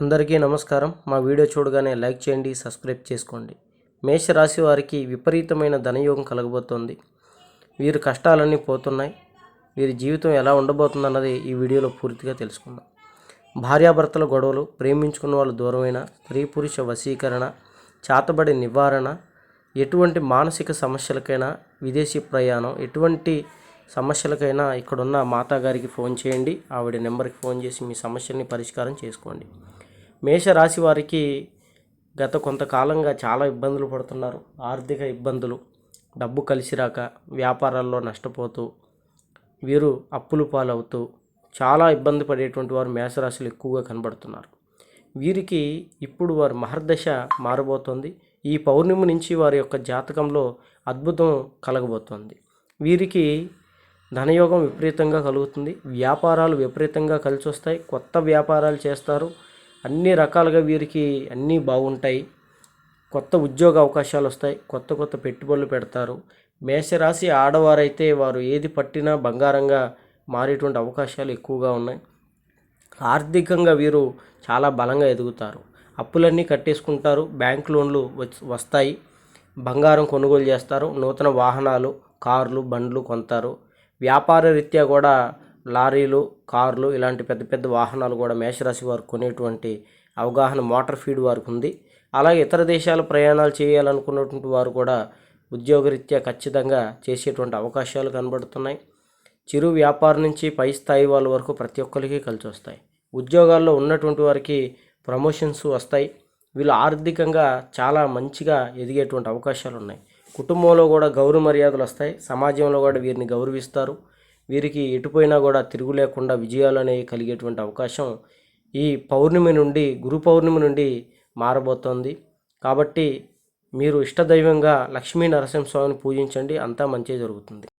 అందరికీ నమస్కారం. మా వీడియో చూడగానే లైక్ చేయండి, సబ్స్క్రైబ్ చేసుకోండి. మేషరాశి వారికి విపరీతమైన ధనయోగం కలగబోతోంది. వీరి కష్టాలన్నీ పోతున్నాయి. వీరి జీవితం ఎలా ఉండబోతుందన్నది ఈ వీడియోలో పూర్తిగా తెలుసుకుందాం. భార్యాభర్తల గొడవలు, ప్రేమించుకున్న వాళ్ళు దూరమైన, స్త్రీ పురుష వశీకరణ, చాతబడి నివారణ, ఎటువంటి మానసిక సమస్యలకైనా, విదేశీ ప్రయాణం, ఎటువంటి సమస్యలకైనా ఇక్కడున్న మాతాగారికి ఫోన్ చేయండి. ఆవిడ నెంబర్కి ఫోన్ చేసి మీ సమస్యల్ని పరిష్కారం చేసుకోండి. మేషరాశి వారికి గత కొంతకాలంగా చాలా ఇబ్బందులు పడుతున్నారు. ఆర్థిక ఇబ్బందులు, డబ్బు కలిసి రాక, వ్యాపారాల్లో నష్టపోతూ, వీరు అప్పులు పాలవుతూ చాలా ఇబ్బంది పడేటువంటి వారు మేషరాశిలో ఎక్కువగా కనబడుతున్నారు. వీరికి ఇప్పుడు వారి మహర్దశ మారబోతోంది. ఈ పౌర్ణమి నుంచి వారి యొక్క జాతకంలో అద్భుతం కలగబోతోంది. వీరికి ధనయోగం విపరీతంగా కలుగుతుంది. వ్యాపారాలు విపరీతంగా కలిసి వస్తాయి. కొత్త వ్యాపారాలు చేస్తారు. అన్ని రకాలుగా వీరికి అన్నీ బాగుంటాయి. కొత్త ఉద్యోగ అవకాశాలు వస్తాయి. కొత్త పెట్టుబడులు పెడతారు. మేషరాశి ఆడవారైతే వారు ఏది పట్టినా బంగారంగా మారేటువంటి అవకాశాలు ఎక్కువగా ఉన్నాయి. ఆర్థికంగా వీరు చాలా బలంగా ఎదుగుతారు. అప్పులన్నీ కట్టేసుకుంటారు. బ్యాంక్ లోన్లు వస్తాయి. బంగారం కొనుగోలు చేస్తారు. నూతన వాహనాలు, కార్లు, బండ్లు కొంటారు. వ్యాపార రీత్యా కూడా లారీలు, కార్లు ఇలాంటి పెద్ద వాహనాలు కూడా మేషరాశి వారు కొనేటువంటి అవగాహన మోటార్ ఫీడ్ వారికి ఉంది. అలాగే ఇతర దేశాల ప్రయాణాలు చేయాలనుకున్నటువంటి వారు కూడా ఉద్యోగరీత్యా ఖచ్చితంగా చేసేటువంటి అవకాశాలు కనబడుతున్నాయి. చిరు వ్యాపారం నుంచి పై స్థాయి వాళ్ళ వరకు ప్రతి ఒక్కరికి కలిసి వస్తాయి. ఉద్యోగాల్లో ఉన్నటువంటి వారికి ప్రమోషన్స్ వస్తాయి. వీళ్ళు ఆర్థికంగా చాలా మంచిగా ఎదిగేటువంటి అవకాశాలు ఉన్నాయి. కుటుంబంలో కూడా గౌరవ మర్యాదలు వస్తాయి. సమాజంలో కూడా వీరిని గౌరవిస్తారు. వీరికి ఎటుపోయినా కూడా తిరుగు లేకుండా విజయాలు అనేవి కలిగేటువంటి అవకాశం ఈ పౌర్ణమి నుండి, గురు పౌర్ణమి నుండి మారబోతోంది. కాబట్టి మీరు ఇష్టదైవంగా లక్ష్మీ నరసింహస్వామిని పూజించండి. అంతా మంచి జరుగుతుంది.